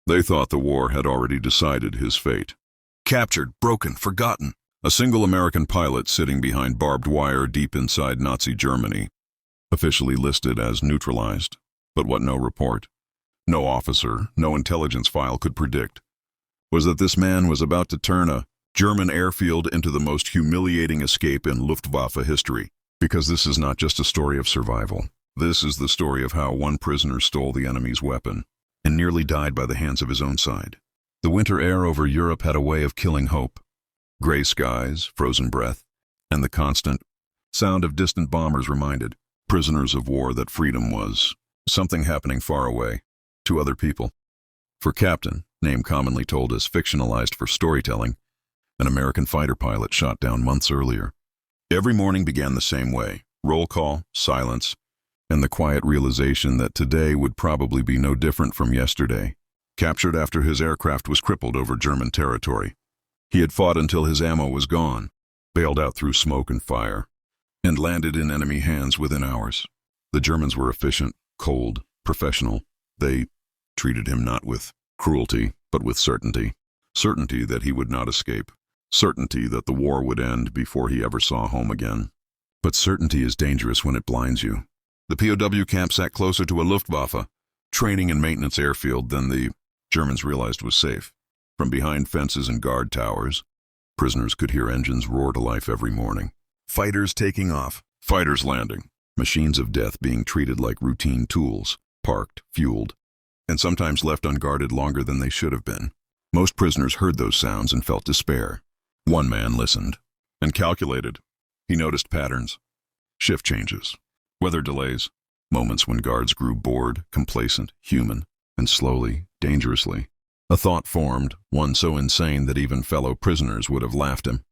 They thought the war had already decided his fate. Captured, broken, forgotten. A single American pilot sitting behind barbed wire deep inside Nazi Germany, officially listed as neutralized. But what no report, no officer, no intelligence file could predict was that this man was about to turn a German airfield into the most humiliating escape in Luftwaffe history. Because this is not just a story of survival. This is the story of how one prisoner stole the enemy's weapon and nearly died by the hands of his own side. The winter air over Europe had a way of killing hope. Gray skies, frozen breath, and the constant sound of distant bombers reminded prisoners of war that freedom was something happening far away to other people. For Captain, name commonly told as fictionalized for storytelling, an American fighter pilot shot down months earlier. Every morning began the same way: roll call, silence, and the quiet realization that today would probably be no different from yesterday. Captured after his aircraft was crippled over German territory. He had fought until his ammo was gone, bailed out through smoke and fire, and landed in enemy hands within hours. The Germans were efficient, cold, professional. They treated him not with cruelty, but with certainty. Certainty that he would not escape. Certainty that the war would end before he ever saw home again. But certainty is dangerous when it blinds you. The POW camp sat closer to a Luftwaffe training and maintenance airfield than the Germans realized was safe. From behind fences and guard towers, prisoners could hear engines roar to life every morning. Fighters taking off, fighters landing, machines of death being treated like routine tools, parked, fueled, and sometimes left unguarded longer than they should have been. Most prisoners heard those sounds and felt despair. One man listened and calculated. He noticed patterns, shift changes, weather delays, moments when guards grew bored, complacent, human, and slowly, dangerously. A thought formed, one so insane that even fellow prisoners would have laughed him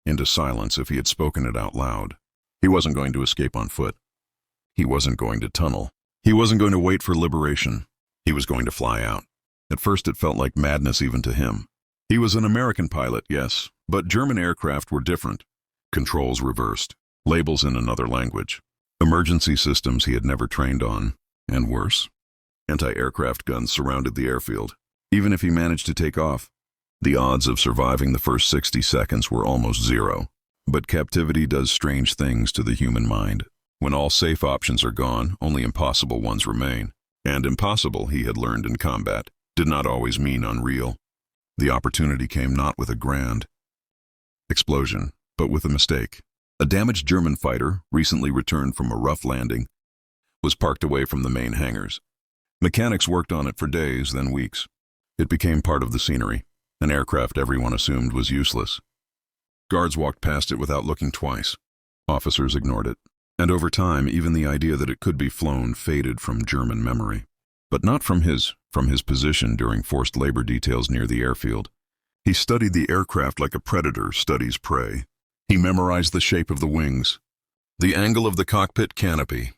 into silence if he had spoken it out loud. He wasn't going to escape on foot. He wasn't going to tunnel. He wasn't going to wait for liberation. He was going to fly out. At first it felt like madness even to him. He was an American pilot, yes, but German aircraft were different. Controls reversed, labels in another language, emergency systems he had never trained on, and worse, anti-aircraft guns surrounded the airfield. Even if he managed to take off, the odds of surviving the first 60 seconds were almost zero. But captivity does strange things to the human mind. When all safe options are gone, only impossible ones remain. And impossible, he had learned in combat, did not always mean unreal. The opportunity came not with a grand explosion, but with a mistake. A damaged German fighter, recently returned from a rough landing, was parked away from the main hangars. Mechanics worked on it for days, then weeks. It became part of the scenery, an aircraft everyone assumed was useless. Guards walked past it without looking twice. Officers ignored it. And over time, even the idea that it could be flown faded from German memory. But not from his position during forced labor details near the airfield. He studied the aircraft like a predator studies prey. He memorized the shape of the wings, the angle of the cockpit canopy,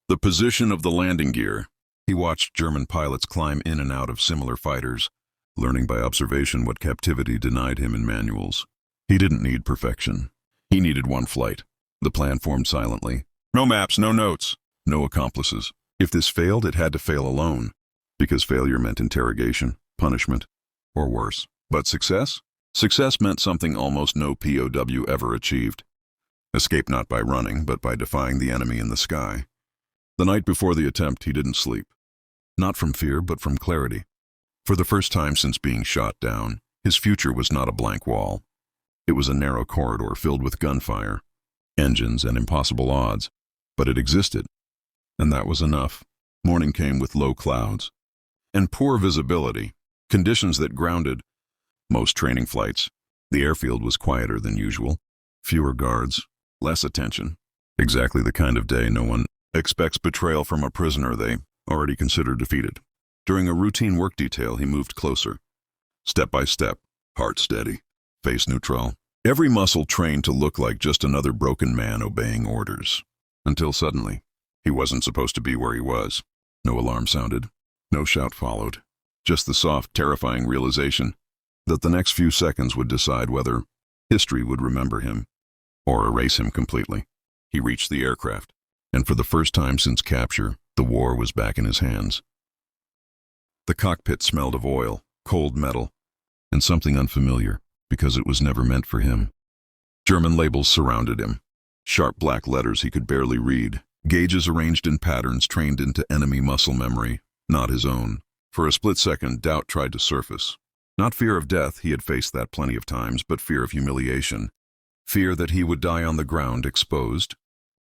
the position of the landing gear. He watched German pilots climb in and out of similar fighters, learning by observation what captivity denied him in manuals. He didn't need perfection. He needed one flight. The plan formed silently. No maps, no notes, no accomplices. If this failed, it had to fail alone, because failure meant interrogation, punishment, or worse. But success? Success meant something almost no POW ever achieved. Escape not by running, but by defying the enemy in the sky. The night before the attempt, he didn't sleep. Not from fear, but from clarity. For the first time since being shot down, his future was not a blank wall. It was a narrow corridor filled with gunfire, engines, and impossible odds. But it existed, and that was enough. Morning came with low clouds and poor visibility, conditions that grounded most training flights. The airfield was quieter than usual, fewer guards, less attention. Exactly the kind of day no one expects betrayal from a prisoner they already consider defeated. During a routine work detail, he moved closer, step by step, heart steady, face neutral, every muscle trained to look like just another broken man obeying orders. Until suddenly, he wasn't supposed to be where he was. No alarm sounded, no shout followed, just the soft, terrifying realization that the next few seconds would decide whether history would remember him or erase him completely. He reached the aircraft, and for the first time since capture, the war was back in his hands. The cockpit smelled of oil, cold metal, and something unfamiliar, because it was never meant for him. German labels surrounded him. Sharp black letters he could barely read. Gauges arranged in patterns trained into enemy muscle memory, not his own. For a split second, doubt tried to surface. Not fear of death, he had faced that plenty of times, but fear of humiliation. Fear that he would die on the ground, exposed,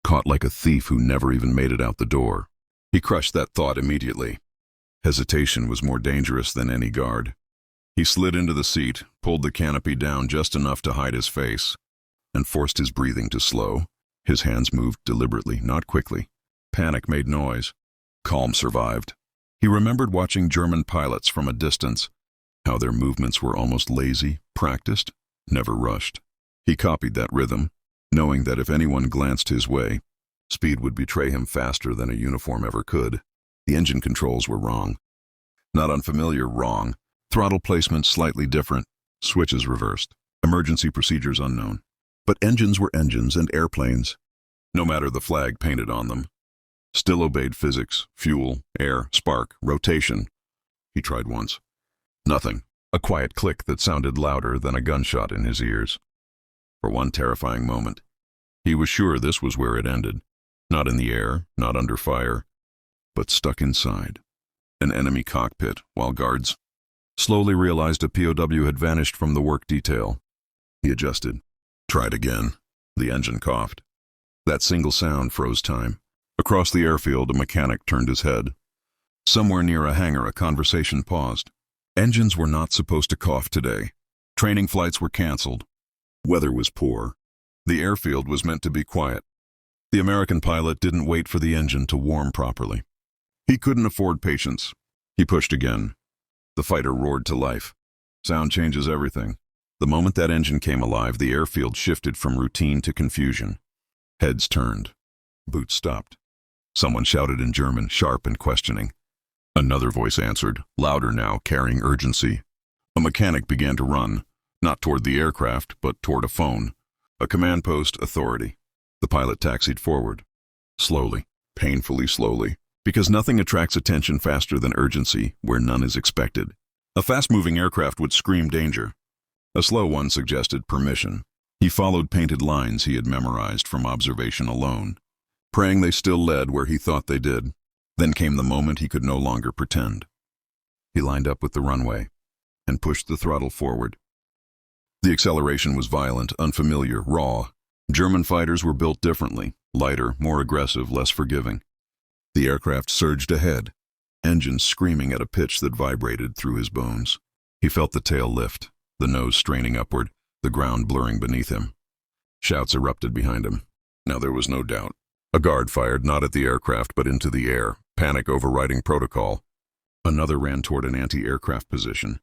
caught like a thief who never even made it out the door. He crushed that thought immediately. Hesitation was more dangerous than any guard. He slid into the seat, pulled the canopy down just enough to hide his face, and forced his breathing to slow. His hands moved deliberately, not quickly. Panic made noise. Calm survived. He remembered watching German pilots from a distance, how their movements were almost lazy, practiced, never rushed. He copied that rhythm, knowing that if anyone glanced his way, speed would betray him faster than a uniform ever could. The engine controls were wrong. Not unfamiliar, wrong. Throttle placement slightly different, switches reversed, emergency procedures unknown. But engines were engines and airplanes, no matter the flag painted on them, still obeyed physics, fuel, air, spark, rotation. He tried once. Nothing. A quiet click that sounded louder than a gunshot in his ears. For one terrifying moment, he was sure this was where it ended. Not in the air, not under fire, but stuck inside. An enemy cockpit, while guards slowly realized a POW had vanished from the work detail. He adjusted. Tried again. The engine coughed. That single sound froze time. Across the airfield, a mechanic turned his head. Somewhere near a hangar, a conversation paused. Engines were not supposed to cough today. Training flights were canceled. Weather was poor. The airfield was meant to be quiet. The American pilot didn't wait for the engine to warm properly. He couldn't afford patience. He pushed again. The fighter roared to life. Sound changes everything. The moment that engine came alive, the airfield shifted from routine to confusion. Heads turned. Boots stopped. Someone shouted in German, sharp and questioning. Another voice answered, louder now, carrying urgency. A mechanic began to run, not toward the aircraft, but toward a phone. A command post, authority. The pilot taxied forward. Slowly, painfully slowly, because nothing attracts attention faster than urgency where none is expected. A fast-moving aircraft would scream danger. A slow one suggested permission. He followed painted lines he had memorized from observation alone, praying they still led where he thought they did. Then came the moment he could no longer pretend. He lined up with the runway and pushed the throttle forward. The acceleration was violent, unfamiliar, raw. German fighters were built differently, lighter, more aggressive, less forgiving. The aircraft surged ahead, engines screaming at a pitch that vibrated through his bones. He felt the tail lift, the nose straining upward, the ground blurring beneath him. Shouts erupted behind him. Now there was no doubt. A guard fired not at the aircraft but into the air, panic overriding protocol. Another ran toward an anti-aircraft position,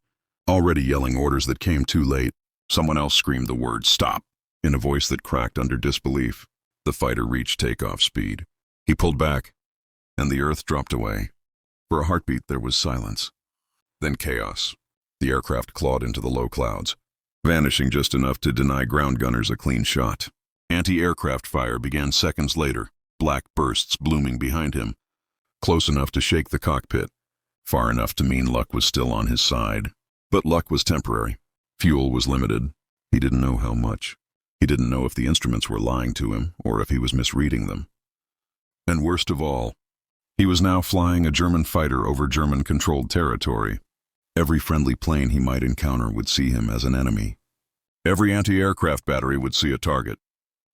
already yelling orders that came too late. Someone else screamed the word "stop" in a voice that cracked under disbelief. The fighter reached takeoff speed. He pulled back, and the earth dropped away. For a heartbeat there was silence. Then chaos. The aircraft clawed into the low clouds, vanishing just enough to deny ground gunners a clean shot. Anti-aircraft fire began seconds later, black bursts blooming behind him, close enough to shake the cockpit, far enough to mean luck was still on his side. But luck was temporary. Fuel was limited. He didn't know how much. He didn't know if the instruments were lying to him or if he was misreading them. And worst of all, he was now flying a German fighter over German-controlled territory. Every friendly plane he might encounter would see him as an enemy. Every anti-aircraft battery would see a target.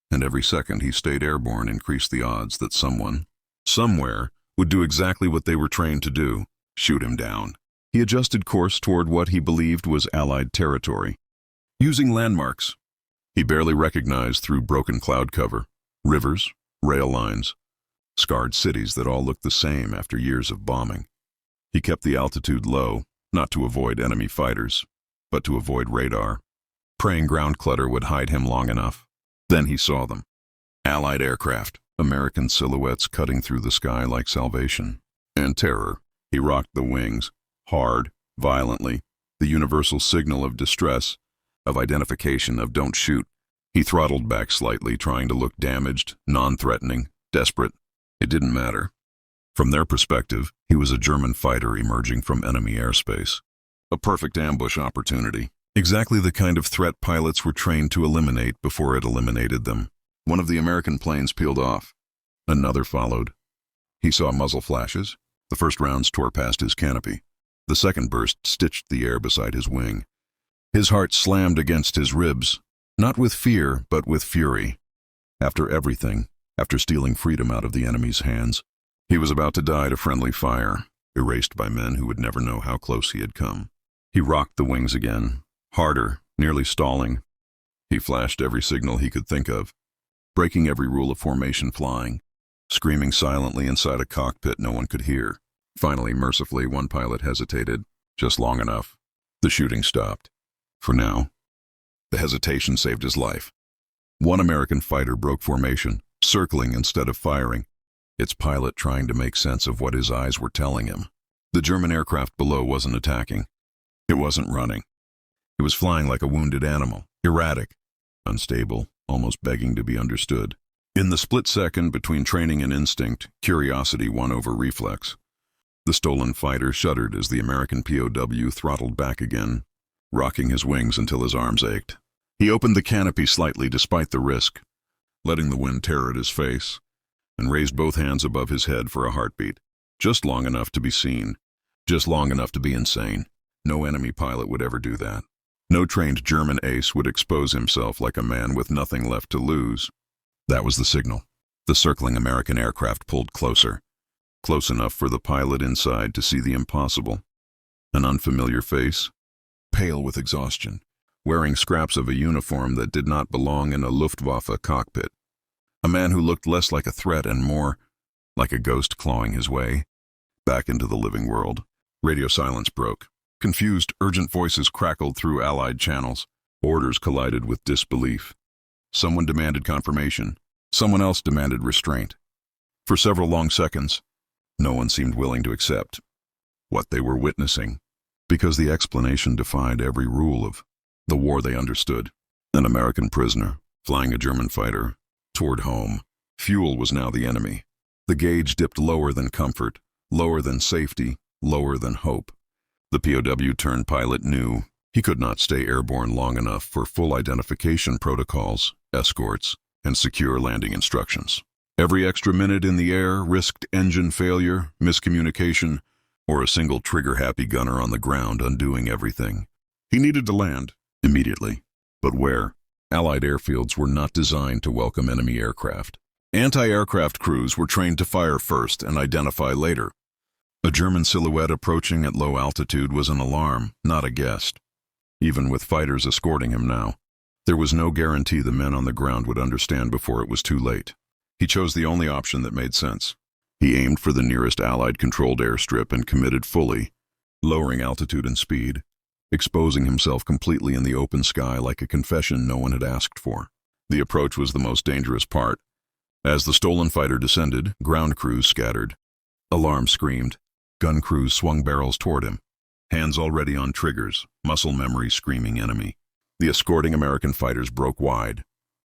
And every second he stayed airborne increased the odds that someone, somewhere, would do exactly what they were trained to do, shoot him down. He adjusted course toward what he believed was Allied territory. Using landmarks he barely recognized through broken cloud cover, rivers, rail lines, scarred cities that all looked the same after years of bombing. He kept the altitude low, not to avoid enemy fighters, but to avoid radar, praying ground clutter would hide him long enough. Then he saw them. Allied aircraft, American silhouettes cutting through the sky like salvation. And terror. He rocked the wings, hard, violently, the universal signal of distress, of identification, of don't shoot. He throttled back slightly, trying to look damaged, non-threatening, desperate. It didn't matter. From their perspective, he was a German fighter emerging from enemy airspace. A perfect ambush opportunity. Exactly the kind of threat pilots were trained to eliminate before it eliminated them. One of the American planes peeled off. Another followed. He saw muzzle flashes. The first rounds tore past his canopy. The second burst stitched the air beside his wing. His heart slammed against his ribs, not with fear, but with fury. After everything, after stealing freedom out of the enemy's hands, he was about to die to friendly fire, erased by men who would never know how close he had come. He rocked the wings again, harder, nearly stalling. He flashed every signal he could think of, breaking every rule of formation flying, screaming silently inside a cockpit no one could hear. Finally, mercifully, one pilot hesitated, just long enough. The shooting stopped. For now. The hesitation saved his life. One American fighter broke formation, circling instead of firing, its pilot trying to make sense of what his eyes were telling him. The German aircraft below wasn't attacking. It wasn't running. It was flying like a wounded animal, erratic, unstable, almost begging to be understood. In the split second between training and instinct, curiosity won over reflex. The stolen fighter shuddered as the American POW throttled back again, rocking his wings until his arms ached. He opened the canopy slightly despite the risk, letting the wind tear at his face, and raised both hands above his head for a heartbeat, just long enough to be seen, just long enough to be insane. No enemy pilot would ever do that. No trained German ace would expose himself like a man with nothing left to lose. That was the signal. The circling American aircraft pulled closer, close enough for the pilot inside to see the impossible. An unfamiliar face, pale with exhaustion, wearing scraps of a uniform that did not belong in a Luftwaffe cockpit. A man who looked less like a threat and more like a ghost clawing his way back into the living world. Radio silence broke. Confused, urgent voices crackled through Allied channels. Orders collided with disbelief. Someone demanded confirmation. Someone else demanded restraint. For several long seconds, no one seemed willing to accept what they were witnessing, because the explanation defied every rule of the war they understood. An American prisoner, flying a German fighter, toward home. Fuel was now the enemy. The gauge dipped lower than comfort, lower than safety, lower than hope. The POW-turned-pilot knew he could not stay airborne long enough for full identification protocols, escorts, and secure landing instructions. Every extra minute in the air risked engine failure, miscommunication, or a single trigger-happy gunner on the ground undoing everything. He needed to land, immediately. But where? Allied airfields were not designed to welcome enemy aircraft. Anti-aircraft crews were trained to fire first and identify later. A German silhouette approaching at low altitude was an alarm, not a guest. Even with fighters escorting him now, there was no guarantee the men on the ground would understand before it was too late. He chose the only option that made sense. He aimed for the nearest Allied-controlled airstrip and committed fully, lowering altitude and speed, exposing himself completely in the open sky like a confession no one had asked for. The approach was the most dangerous part. As the stolen fighter descended, ground crews scattered. Alarm screamed. Gun crews swung barrels toward him, hands already on triggers, muscle memory screaming enemy. The escorting American fighters broke wide,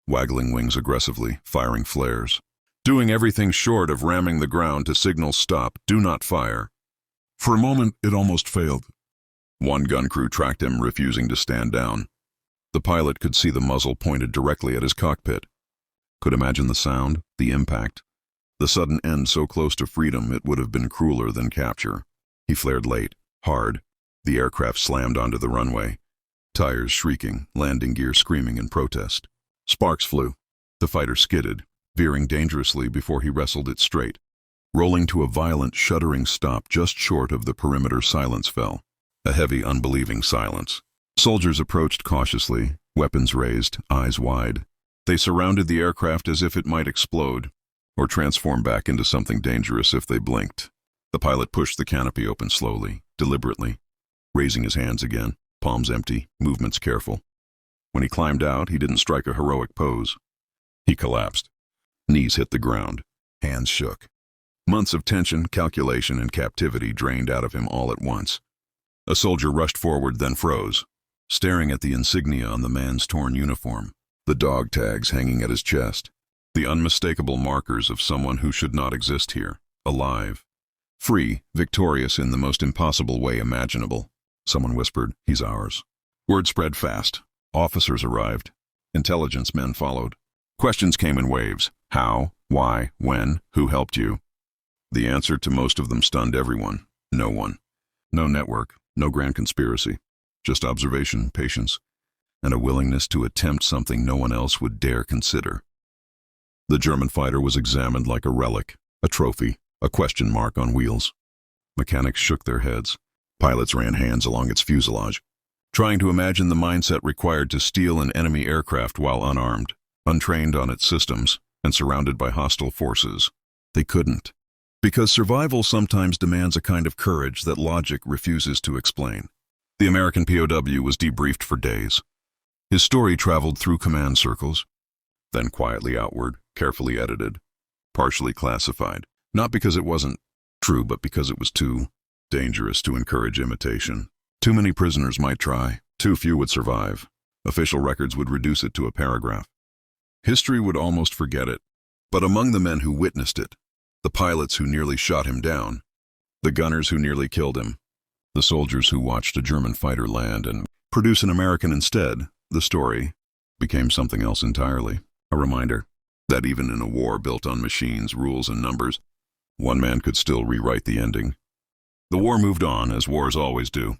waggling wings aggressively, firing flares, doing everything short of ramming the ground to signal stop, do not fire. For a moment, it almost failed. One gun crew tracked him, refusing to stand down. The pilot could see the muzzle pointed directly at his cockpit. Could imagine the sound, the impact. The sudden end so close to freedom it would have been crueler than capture. He flared late, hard. The aircraft slammed onto the runway. Tires shrieking, landing gear screaming in protest. Sparks flew. The fighter skidded, veering dangerously before he wrestled it straight. Rolling to a violent, shuddering stop just short of the perimeter, silence fell. A heavy, unbelieving silence. Soldiers approached cautiously, weapons raised, eyes wide. They surrounded the aircraft as if it might explode, or transform back into something dangerous if they blinked. The pilot pushed the canopy open slowly, deliberately, raising his hands again, palms empty, movements careful. When he climbed out, he didn't strike a heroic pose. He collapsed. Knees hit the ground. Hands shook. Months of tension, calculation, and captivity drained out of him all at once. A soldier rushed forward, then froze, staring at the insignia on the man's torn uniform, the dog tags hanging at his chest, the unmistakable markers of someone who should not exist here, alive, free, victorious in the most impossible way imaginable. Someone whispered, "He's ours." Word spread fast. Officers arrived. Intelligence men followed. Questions came in waves. How? Why? When? Who helped you? The answer to most of them stunned everyone. No one. No network. No grand conspiracy. Just observation, patience, and a willingness to attempt something no one else would dare consider. The German fighter was examined like a relic, a trophy, a question mark on wheels. Mechanics shook their heads. Pilots ran hands along its fuselage, trying to imagine the mindset required to steal an enemy aircraft while unarmed, untrained on its systems, and surrounded by hostile forces. They couldn't, because survival sometimes demands a kind of courage that logic refuses to explain. The American POW was debriefed for days. His story traveled through command circles, then quietly outward, carefully edited, partially classified, not because it wasn't true, but because it was too dangerous to encourage imitation. Too many prisoners might try, too few would survive. Official records would reduce it to a paragraph. History would almost forget it. But among the men who witnessed it, the pilots who nearly shot him down, the gunners who nearly killed him, the soldiers who watched a German fighter land and produce an American instead, the story became something else entirely. A reminder that even in a war built on machines, rules, and numbers, one man could still rewrite the ending. The war moved on, as wars always do.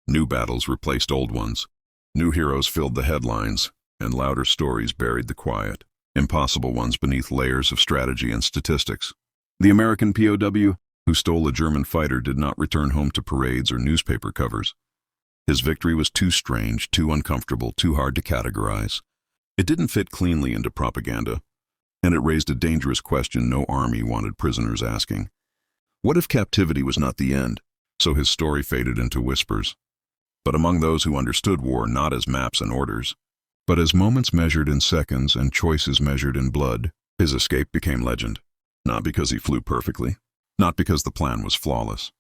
New battles replaced old ones. New heroes filled the headlines, and louder stories buried the quiet, impossible ones beneath layers of strategy and statistics. The American POW who stole a German fighter did not return home to parades or newspaper covers. His victory was too strange, too uncomfortable, too hard to categorize. It didn't fit cleanly into propaganda, and it raised a dangerous question no army wanted prisoners asking. What if captivity was not the end? So his story faded into whispers. But among those who understood war not as maps and orders, but as moments measured in seconds and choices measured in blood, his escape became legend. Not because he flew perfectly, not because the plan was flawless,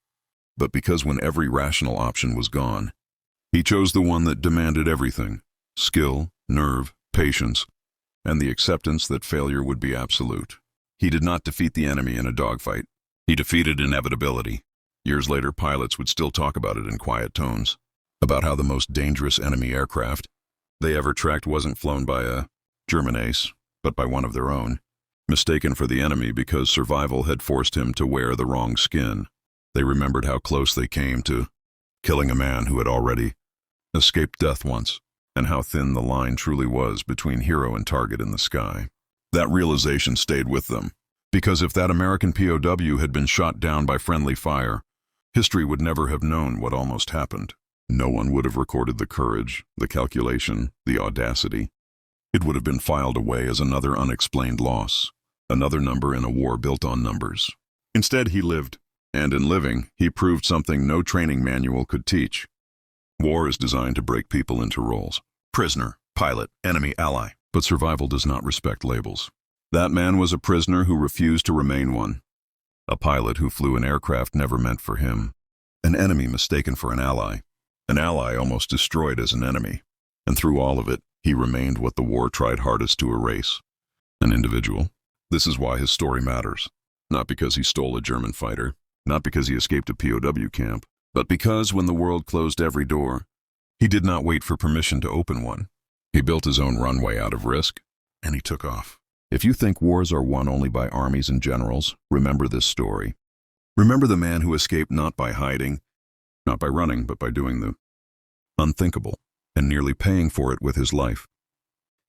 but because when every rational option was gone, he chose the one that demanded everything: skill, nerve, patience, and the acceptance that failure would be absolute. He did not defeat the enemy in a dogfight. He defeated inevitability. Years later, pilots would still talk about it in quiet tones, about how the most dangerous enemy aircraft they ever tracked wasn't flown by a German ace, but by one of their own, mistaken for the enemy because survival had forced him to wear the wrong skin. They remembered how close they came to killing a man who had already escaped death once, and how thin the line truly was between hero and target in the sky. That realization stayed with them, because if that American POW had been shot down by friendly fire, history would never have known what almost happened. No one would have recorded the courage, the calculation, the audacity. It would have been filed away as another unexplained loss, another number in a war built on numbers. Instead, he lived, and in living, he proved something no training manual could teach. War is designed to break people into roles: prisoner, pilot, enemy, ally. But survival does not respect labels. That man was a prisoner who refused to remain one. A pilot who flew an aircraft never meant for him. An enemy mistaken for an ally. An ally almost destroyed as an enemy. And through all of it, he remained what the war tried hardest to erase: an individual. This is why his story matters. Not because he stole a German fighter, not because he escaped a POW camp, but because when the world closed every door, he did not wait for permission to open one. He built his own runway out of risk, and he took off. If you think wars are won only by armies and generals, remember this story. Remember the man who escaped not by hiding, not by running, but by doing the unthinkable, and nearly paying for it with his life,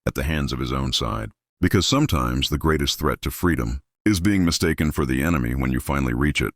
at the hands of his own side. Because sometimes the greatest threat to freedom is being mistaken for the enemy when you finally reach it.